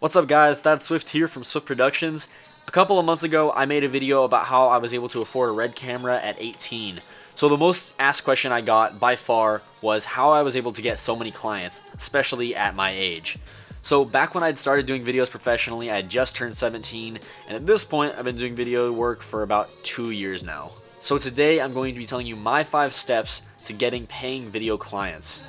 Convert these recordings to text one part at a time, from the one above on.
What's up guys, Thad Swift here from Swift Productions. A couple of months ago I made a video about how I was able to afford a Red camera at 18. So the most asked question I got by far was how I was able to get so many clients, especially at my age. So back when I'd started doing videos professionally, I had just turned 17, and at this point I've been doing video work for about 2 years now. So today I'm going to be telling you my 5 steps to getting paying video clients.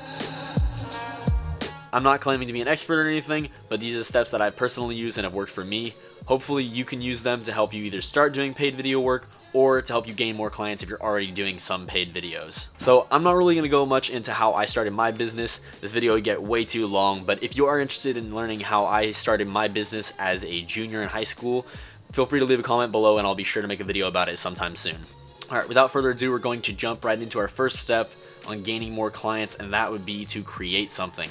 I'm not claiming to be an expert or anything, but these are the steps that I personally use and have worked for me. Hopefully you can use them to help you either start doing paid video work or to help you gain more clients if you're already doing some paid videos. So I'm not really going to go much into how I started my business. This video would get way too long, but if you are interested in learning how I started my business as a junior in high school, feel free to leave a comment below and I'll be sure to make a video about it sometime soon. Alright, without further ado, we're going to jump right into our first step on gaining more clients, and that would be to create something.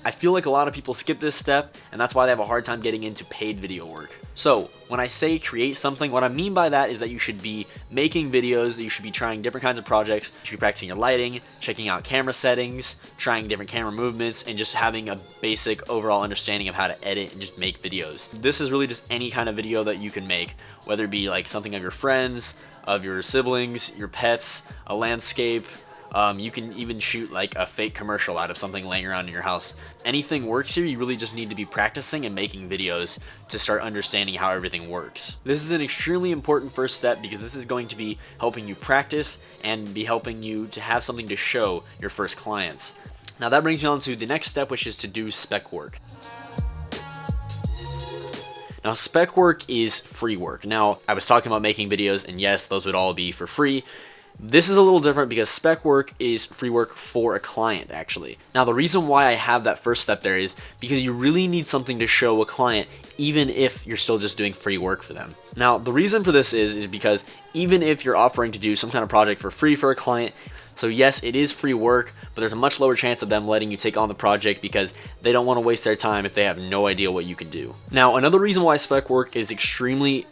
I feel like a lot of people skip this step, and that's why they have a hard time getting into paid video work. So when I say create something, what I mean by that is that you should be making videos, that you should be trying different kinds of projects, you should be practicing your lighting, checking out camera settings, trying different camera movements, and just having a basic overall understanding of how to edit and just make videos. This is really just any kind of video that you can make, whether it be like something of your friends, of your siblings, your pets, a landscape. You can even shoot like a fake commercial out of something laying around in your house. Anything works here. You really just need to be practicing and making videos to start understanding how everything works. This is an extremely important first step because this is going to be helping you practice and be helping you to have something to show your first clients. Now that brings me on to the next step, which is to do spec work. Now spec work is free work. Now I was talking about making videos, and yes, those would all be for free. This is a little different because spec work is free work for a client actually. Now the reason why I have that first step there is because you really need something to show a client even if you're still just doing free work for them. Now the reason for this is because even if you're offering to do some kind of project for free for a client, so yes, it is free work, but there's a much lower chance of them letting you take on the project because they don't want to waste their time if they have no idea what you can do. Now, another reason why spec work is extremely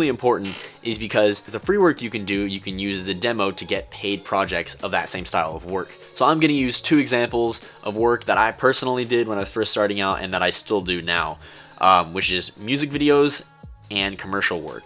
important is because the free work you can do, you can use as a demo to get paid projects of that same style of work. So I'm going to use 2 examples of work that I personally did when I was first starting out and that I still do now, which is music videos and commercial work.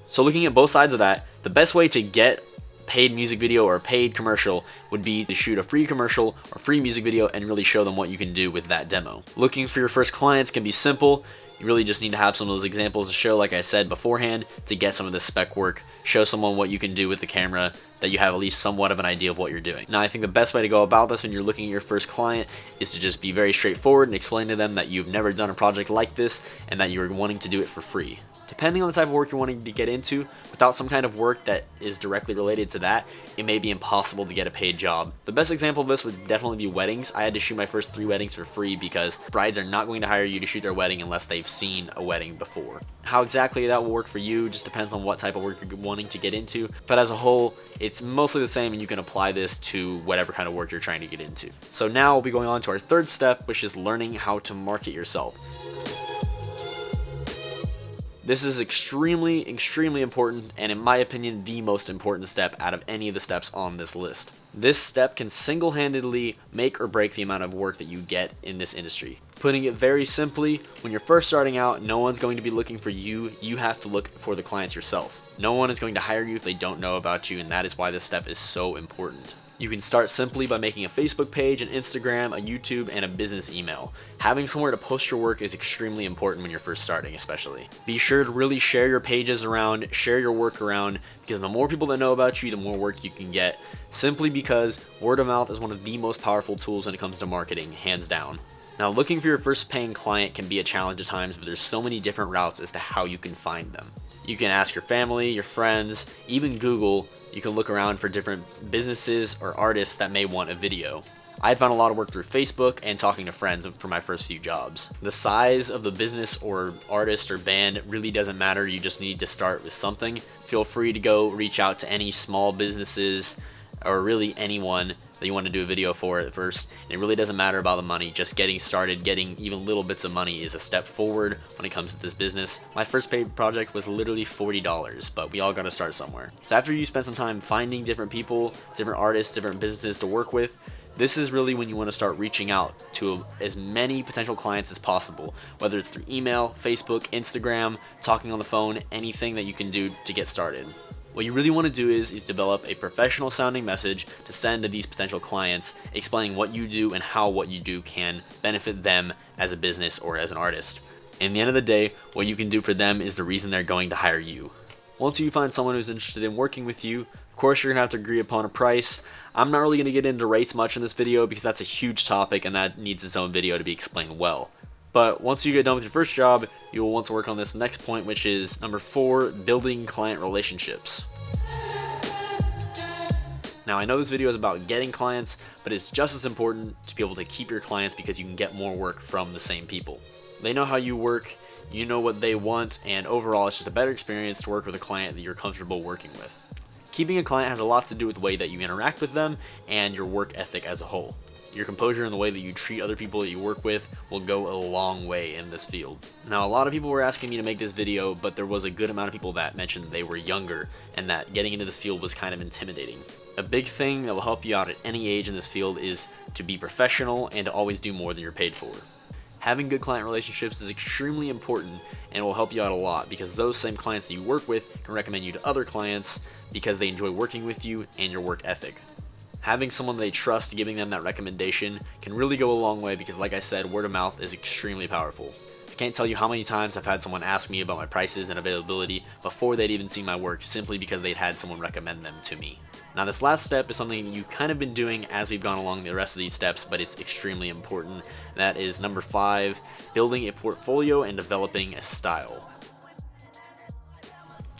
So looking at both sides of that, the best way to get paid music video or a paid commercial would be to shoot a free commercial or free music video and really show them what you can do with that demo. Looking for your first clients can be simple. You really just need to have some of those examples to show, like I said beforehand, to get some of this spec work, show someone what you can do with the camera, that you have at least somewhat of an idea of what you're doing. Now I think the best way to go about this when you're looking at your first client is to just be very straightforward and explain to them that you've never done a project like this and that you're wanting to do it for free. Depending on the type of work you're wanting to get into, without some kind of work that is directly related to that, it may be impossible to get a paid job. The best example of this would definitely be weddings. I had to shoot my first 3 weddings for free because brides are not going to hire you to shoot their wedding unless they've seen a wedding before. How exactly that will work for you just depends on what type of work you're wanting to get into, but as a whole, it's mostly the same and you can apply this to whatever kind of work you're trying to get into. So now we'll be going on to our third step, which is learning how to market yourself. This is extremely important, and in my opinion, the most important step out of any of the steps on this list. This step can single-handedly make or break the amount of work that you get in this industry. Putting it very simply, when you're first starting out, no one's going to be looking for you. You have to look for the clients yourself. No one is going to hire you if they don't know about you, and that is why this step is so important. You can start simply by making a Facebook page, an Instagram, a YouTube, and a business email. Having somewhere to post your work is extremely important when you're first starting especially. Be sure to really share your pages around, share your work around, because the more people that know about you, the more work you can get, simply because word of mouth is one of the most powerful tools when it comes to marketing, hands down. Now looking for your first paying client can be a challenge at times, but there's so many different routes as to how you can find them. You can ask your family, your friends, even Google. You can look around for different businesses or artists that may want a video. I had found a lot of work through Facebook and talking to friends for my first few jobs. The size of the business or artist or band really doesn't matter, you just need to start with something. Feel free to go reach out to any small businesses or really anyone that you want to do a video for at first. It really doesn't matter about the money, just getting started, getting even little bits of money is a step forward when it comes to this business. My first paid project was literally $40, but we all got to start somewhere. So after you spend some time finding different people, different artists, different businesses to work with, This is really when you want to start reaching out to as many potential clients as possible, whether it's through email, Facebook, Instagram, talking on the phone, anything that you can do to get started. What you really want to do is develop a professional sounding message to send to these potential clients, explaining what you do and how what you do can benefit them as a business or as an artist. In the end of the day, what you can do for them is the reason they're going to hire you. Once you find someone who's interested in working with you, of course you're going to have to agree upon a price. I'm not really going to get into rates much in this video because that's a huge topic and that needs its own video to be explained well. But once you get done with your first job, you will want to work on this next point, which is number 4, building client relationships. Now I know this video is about getting clients, but it's just as important to be able to keep your clients because you can get more work from the same people. They know how you work, you know what they want, and overall it's just a better experience to work with a client that you're comfortable working with. Keeping a client has a lot to do with the way that you interact with them and your work ethic as a whole. Your composure and the way that you treat other people that you work with will go a long way in this field. Now, a lot of people were asking me to make this video, but there was a good amount of people that mentioned they were younger and that getting into this field was kind of intimidating. A big thing that will help you out at any age in this field is to be professional and to always do more than you're paid for. Having good client relationships is extremely important and will help you out a lot because those same clients that you work with can recommend you to other clients because they enjoy working with you and your work ethic. Having someone they trust giving them that recommendation can really go a long way because, like I said, word of mouth is extremely powerful. I can't tell you how many times I've had someone ask me about my prices and availability before they'd even seen my work simply because they'd had someone recommend them to me. Now this last step is something you've kind of been doing as we've gone along the rest of these steps, but it's extremely important. That is number 5, building a portfolio and developing a style.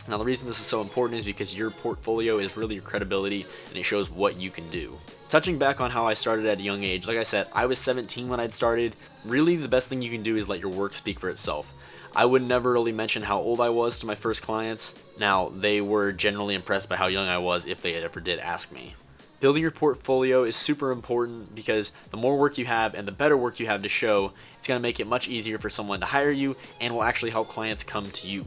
Now the reason this is so important is because your portfolio is really your credibility and it shows what you can do. Touching back on how I started at a young age, like I said, I was 17 when I'd started. Really the best thing you can do is let your work speak for itself. I would never really mention how old I was to my first clients. Now they were generally impressed by how young I was if they ever did ask me. Building your portfolio is super important because the more work you have and the better work you have to show, it's going to make it much easier for someone to hire you and will actually help clients come to you.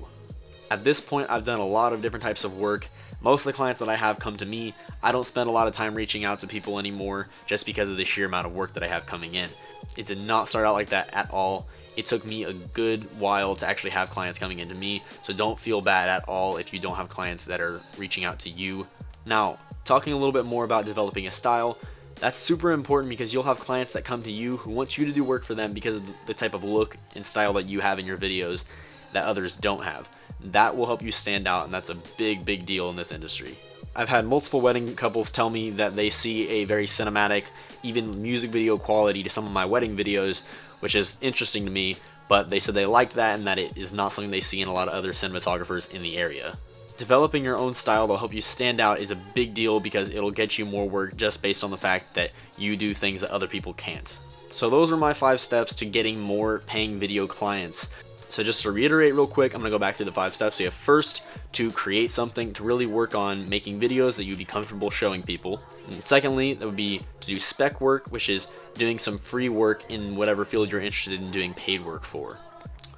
At this point, I've done a lot of different types of work. Most of the clients that I have come to me. I don't spend a lot of time reaching out to people anymore just because of the sheer amount of work that I have coming in. It did not start out like that at all. It took me a good while to actually have clients coming into me, so don't feel bad at all if you don't have clients that are reaching out to you. Now, talking a little bit more about developing a style, that's super important because you'll have clients that come to you who want you to do work for them because of the type of look and style that you have in your videos that others don't have. That will help you stand out, and that's a big deal in this industry. I've had multiple wedding couples tell me that they see a very cinematic, even music video quality to some of my wedding videos, which is interesting to me, but they said they liked that and that it is not something they see in a lot of other cinematographers in the area. Developing your own style that'll help you stand out is a big deal because it'll get you more work just based on the fact that you do things that other people can't. So those are my 5 steps to getting more paying video clients. So just to reiterate real quick, I'm going to go back through the 5 steps. We have first, to create something, to really work on making videos that you'd be comfortable showing people. And secondly, that would be to do spec work, which is doing some free work in whatever field you're interested in doing paid work for.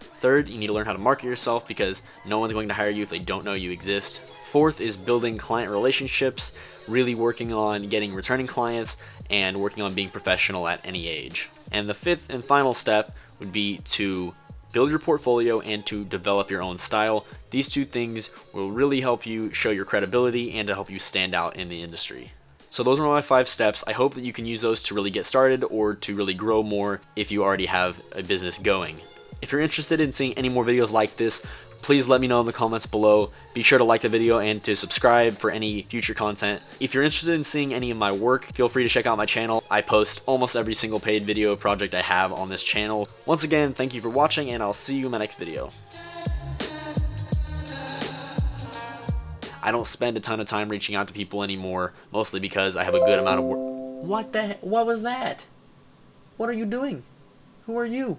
Third, you need to learn how to market yourself because no one's going to hire you if they don't know you exist. Fourth is building client relationships, really working on getting returning clients and working on being professional at any age. And the 5th and final step would be to build your portfolio and to develop your own style. These 2 things will really help you show your credibility and to help you stand out in the industry. So those are my 5 steps. I hope that you can use those to really get started or to really grow more if you already have a business going. If you're interested in seeing any more videos like this, please let me know in the comments below. Be sure to like the video and to subscribe for any future content. If you're interested in seeing any of my work, feel free to check out my channel. I post almost every single paid video project I have on this channel. Once again, thank you for watching and I'll see you in my next video. I don't spend a ton of time reaching out to people anymore, mostly because I have a good amount of work. What was that? What are you doing? Who are you?